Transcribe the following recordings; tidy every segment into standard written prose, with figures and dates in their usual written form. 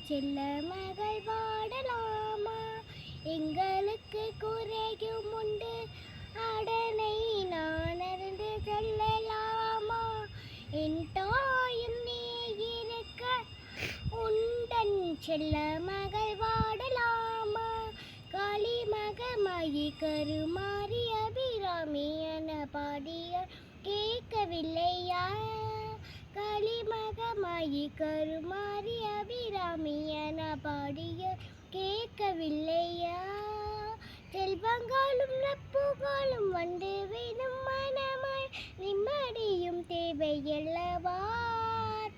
செல்ல மகள் வாடலாமா? எங்களுக்கு குறையும் உண்டு, அடனை நான் அறிந்து சொல்லலாமா? என் தாயும் நீ இருக்க உண்டன் செல்ல மகள் வாடலாமா? காளி மகமாயி கருமாறி அபிராமி என பாடிய கேட்கவில்லையா? காளி மகமாயி கருமாறி அபிராமி என பாடிய கேட்கவில்லையா? செல்வங்களும் நட்புகளும் வந்து விடும் மனமாய் நிம்மதியும் தேவையல்லவா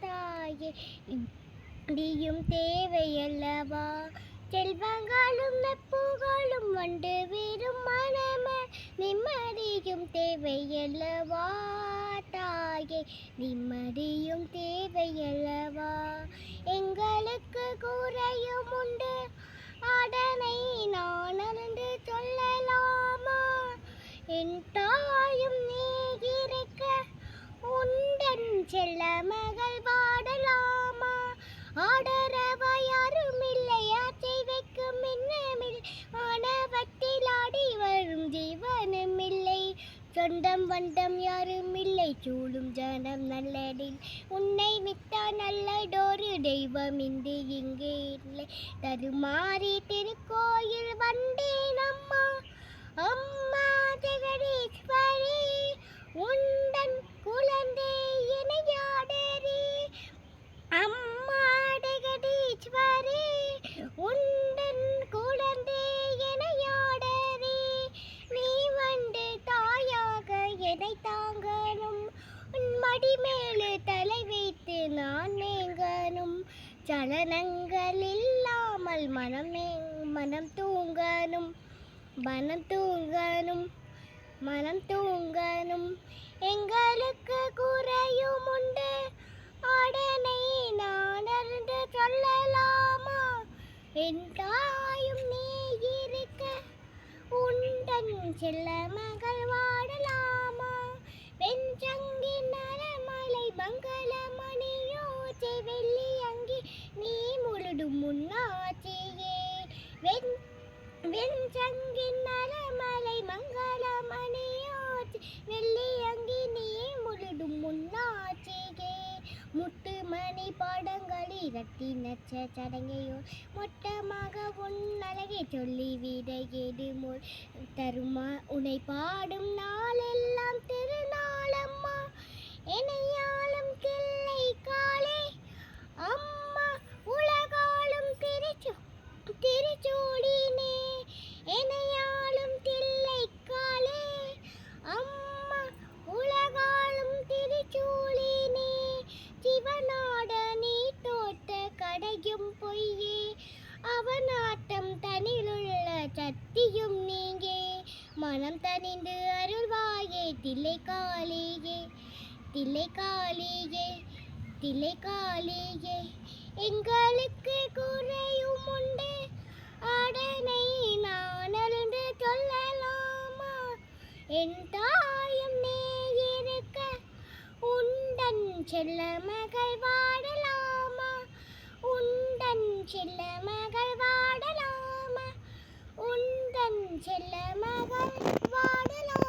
தாயே, நிம்மதியும் தேவையல்லவா? செல்வங்களும் நட்புகளும் வந்து விடும் மனமாய் நிம்மதியும் தேவையல்லவா தாயே, நிம்மதியும் தேவையல்லவா? எங்களுக்கு குறையும் உண்டு, அதனை நான் அறிந்து சொல்லலாமா? என் தாயும் நீ இருக்க உண்டன் செல்ல மகள் வாடலாமா? ஆடரவா யாரும் இல்லை, ஆச்சை வைக்கும் மின்னமில் ஆணவத்தில் ஆடி வரும் ஜீவனும் இல்லை. சொந்தம் வந்தம் யாரும் இல்லை, சூழும் ஜனம் நல்லடில் உன்னை விட்டா நல்லதொரு தெய்வம் இன்று இங்கே இல்லை. தருமாறி திருக்கோயில் வந்தேன் அம்மா, அம்மா ஜெகதீஸ்வரி, உண்டன் குழந்தை இணையாடரி. அம்மா ஜெகதீஸ்வரி, உண்டன் குழந்தை இணையாடரி. நீ வந்து தாயாக என்னை தாங்கணும், உன் மடி மேலே தலை வைத்து நான் நீங்கணும். சலனங்கள் இல்லாமல் மனம் தூங்கணும், மனம் தூங்கணும், மனம் தூங்கணும். எங்களுக்கு குறையும் உண்டு, அடனை நான் அறிந்து சொல்லலாமா? என் தாயும் நீ இருக்க உண்டன் செல்ல மகள் வாடலாமா? வெஞ்சங்கின் நலமலை மங்களமணியோச்சை வெள்ளி அங்கி நீ முழுடும் முன்னாச்சியே. வெஞ்சங்கின் நலமலை மங்களமணியோச்சை வெள்ளி அங்கி நீ முழுடும் முன்னாச்சியே. முட்டு மணி பாடங்களி இரட்டி நச்ச சடங்கையோ மொட்டமாக உன் அழகை சொல்லி விட எதுமோல் தருமா? உன்னை பாடும் நாளெல்லாம் திருநாளம்மா, என்னையாளும் கிள்ளை காலே அம்மா, உலகாலும் திருச்சூடினே. என்னையாளும் தில்லை காலே அம்மா, உலகாலும் திருச்சூழினே. சிவனாட நீ தோட்ட கடையும் பொய்யே, அவனாட்டம் தனிலுள்ள சக்தியும் நீங்கே. மனம் தனிந்து அருள்வாயே தில்லை காளியே, தில்லை காளியே, தில்லை காளியே. எங்களுக்கு குறையும் உண்டு, அதனை நான் அறிந்து சொல்லலாமா? என் தாயும் நீ இருக்க உண்டன் செல்ல மகள் வாடலாமா? உண்டன் செல்ல மகள் வாடலாமா? உண்டன் செல்ல மகள் வாடலாமா?